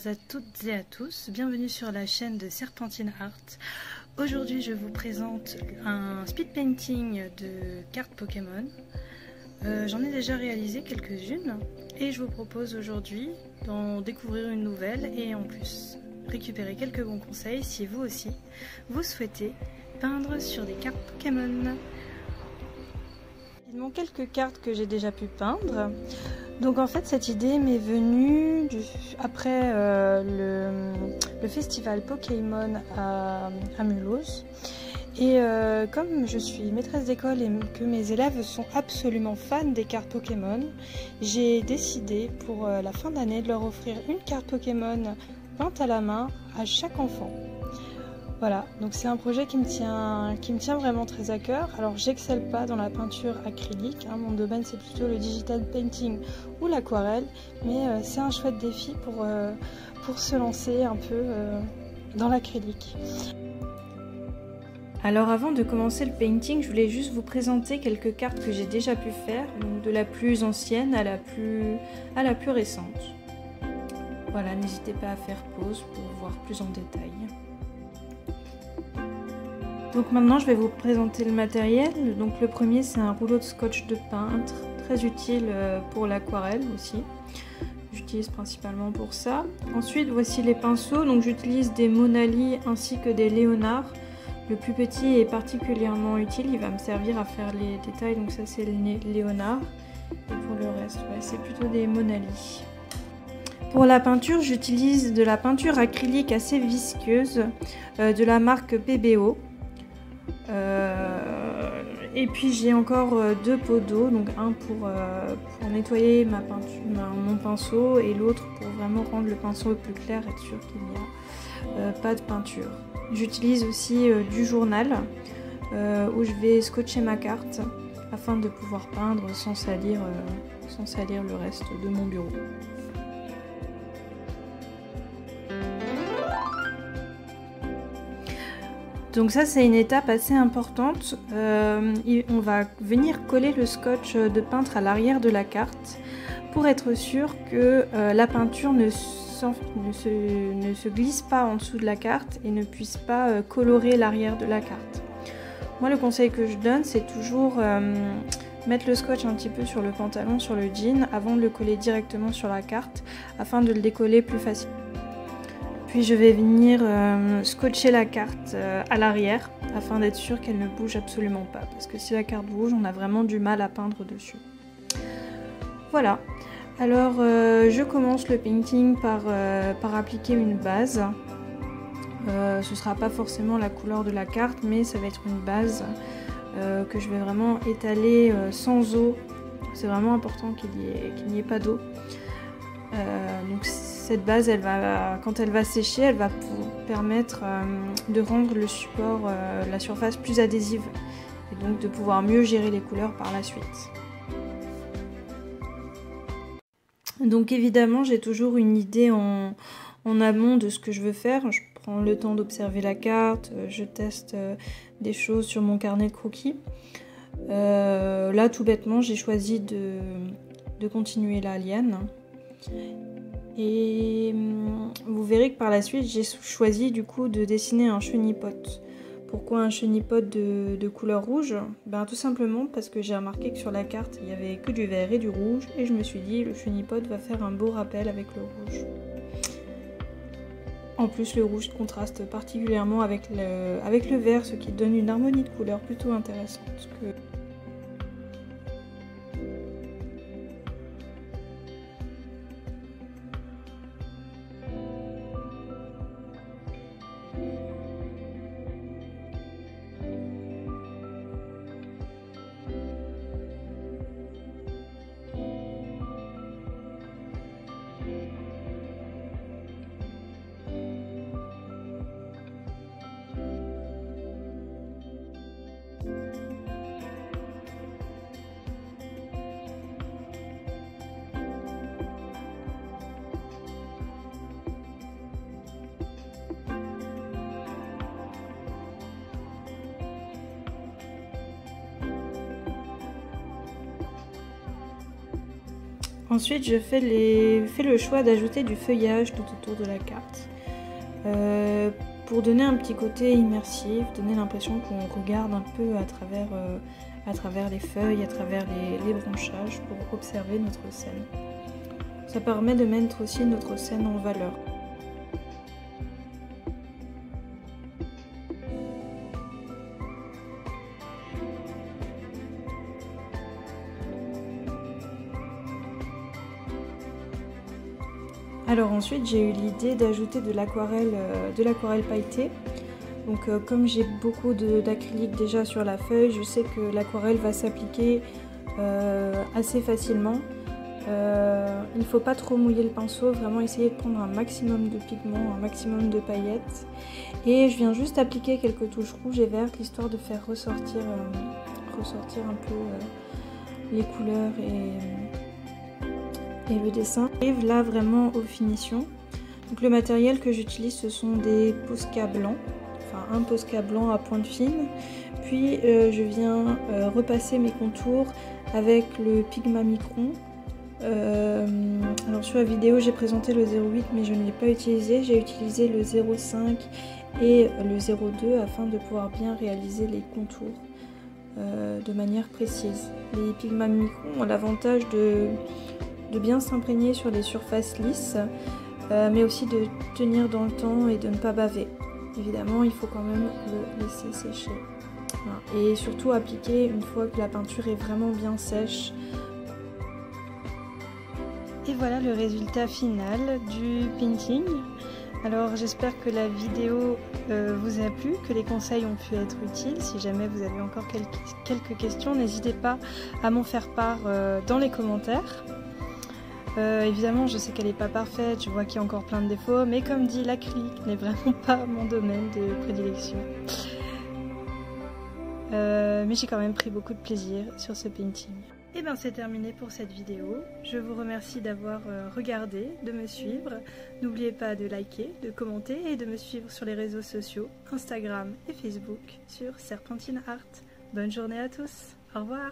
à toutes et à tous, bienvenue sur la chaîne de Serpentine Art. Aujourd'hui je vous présente un speed painting de cartes Pokémon. J'en ai déjà réalisé quelques-unes et je vous propose aujourd'hui d'en découvrir une nouvelle et en plus récupérer quelques bons conseils si vous aussi vous souhaitez peindre sur des cartes Pokémon. Il manque quelques cartes que j'ai déjà pu peindre. Donc en fait cette idée m'est venue après le festival Pokémon à Mulhouse. Et comme je suis maîtresse d'école et que mes élèves sont absolument fans des cartes Pokémon, j'ai décidé pour la fin d'année de leur offrir une carte Pokémon peinte à la main à chaque enfant. Voilà, donc c'est un projet qui me tient vraiment très à cœur. Alors j'excelle pas dans la peinture acrylique, hein, mon domaine c'est plutôt le digital painting ou l'aquarelle, mais c'est un chouette défi pour se lancer un peu dans l'acrylique. Alors avant de commencer le painting, je voulais juste vous présenter quelques cartes que j'ai déjà pu faire, donc de la plus ancienne à la plus récente. Voilà, n'hésitez pas à faire pause pour voir plus en détail. Donc maintenant je vais vous présenter le matériel. Donc le premier c'est un rouleau de scotch de peintre, très utile pour l'aquarelle aussi. J'utilise principalement pour ça. Ensuite voici les pinceaux, donc j'utilise des Monali ainsi que des Léonard. Le plus petit est particulièrement utile, il va me servir à faire les détails, donc ça c'est le Léonard. Et pour le reste, ouais, c'est plutôt des Monali. Pour la peinture, j'utilise de la peinture acrylique assez visqueuse de la marque PBO. Et puis j'ai encore deux pots d'eau, donc un pour nettoyer mon pinceau et l'autre pour vraiment rendre le pinceau plus clair, être sûr qu'il n'y a pas de peinture. J'utilise aussi du journal où je vais scotcher ma carte afin de pouvoir peindre sans salir le reste de mon bureau. Donc ça c'est une étape assez importante, on va venir coller le scotch de peintre à l'arrière de la carte pour être sûr que la peinture ne se glisse pas en dessous de la carte et ne puisse pas colorer l'arrière de la carte. Moi le conseil que je donne c'est toujours mettre le scotch un petit peu sur le pantalon, sur le jean avant de le coller directement sur la carte afin de le décoller plus facilement. Puis je vais venir scotcher la carte à l'arrière afin d'être sûr qu'elle ne bouge absolument pas. Parce que si la carte bouge, on a vraiment du mal à peindre dessus. Voilà. Alors je commence le painting par appliquer une base. Ce ne sera pas forcément la couleur de la carte, mais ça va être une base que je vais vraiment étaler sans eau. C'est vraiment important qu'il n'y ait pas d'eau. Donc cette base, quand elle va sécher, elle va permettre de rendre le support, la surface plus adhésive et donc de pouvoir mieux gérer les couleurs par la suite. Donc évidemment, j'ai toujours une idée en amont de ce que je veux faire. Je prends le temps d'observer la carte, je teste des choses sur mon carnet de croquis. Là, tout bêtement, j'ai choisi de continuer la liane. Et vous verrez que par la suite j'ai choisi du coup de dessiner un chenipot. Pourquoi un chenipot de couleur rouge? Ben tout simplement parce que j'ai remarqué que sur la carte il n'y avait que du vert et du rouge et je me suis dit le chenipot va faire un beau rappel avec le rouge. En plus le rouge contraste particulièrement avec le vert, ce qui donne une harmonie de couleurs plutôt intéressante. Ensuite, je fais le choix d'ajouter du feuillage tout autour de la carte pour donner un petit côté immersif, donner l'impression qu'on regarde un peu à travers les feuilles, à travers les branchages pour observer notre scène. Ça permet de mettre aussi notre scène en valeur. Alors ensuite j'ai eu l'idée d'ajouter de l'aquarelle pailletée. Donc comme j'ai beaucoup d'acrylique déjà sur la feuille, je sais que l'aquarelle va s'appliquer assez facilement. Il ne faut pas trop mouiller le pinceau, vraiment essayer de prendre un maximum de pigments, un maximum de paillettes. Et je viens juste appliquer quelques touches rouges et vertes, histoire de faire ressortir un peu les couleurs et le dessin. J'arrive là vraiment aux finitions. Donc le matériel que j'utilise, ce sont des Posca blancs, enfin un Posca blanc à pointe fine. Puis je viens repasser mes contours avec le Pigma Micron. Alors sur la vidéo j'ai présenté le 0,8 mais je ne l'ai pas utilisé, j'ai utilisé le 0,5 et le 0,2 afin de pouvoir bien réaliser les contours de manière précise. Les Pigma Micron ont l'avantage de bien s'imprégner sur les surfaces lisses mais aussi de tenir dans le temps et de ne pas baver. Évidemment il faut quand même le laisser sécher. Voilà. Et surtout appliquer une fois que la peinture est vraiment bien sèche. Et voilà le résultat final du painting. Alors j'espère que la vidéo vous a plu, que les conseils ont pu être utiles. Si jamais vous avez encore quelques questions, n'hésitez pas à m'en faire part dans les commentaires. Évidemment je sais qu'elle n'est pas parfaite, je vois qu'il y a encore plein de défauts, mais comme dit, l'acrylique n'est vraiment pas mon domaine de prédilection. Mais j'ai quand même pris beaucoup de plaisir sur ce painting. Et bien c'est terminé pour cette vidéo. Je vous remercie d'avoir regardé, de me suivre. N'oubliez pas de liker, de commenter et de me suivre sur les réseaux sociaux, Instagram et Facebook sur Serpentine Art. Bonne journée à tous, au revoir.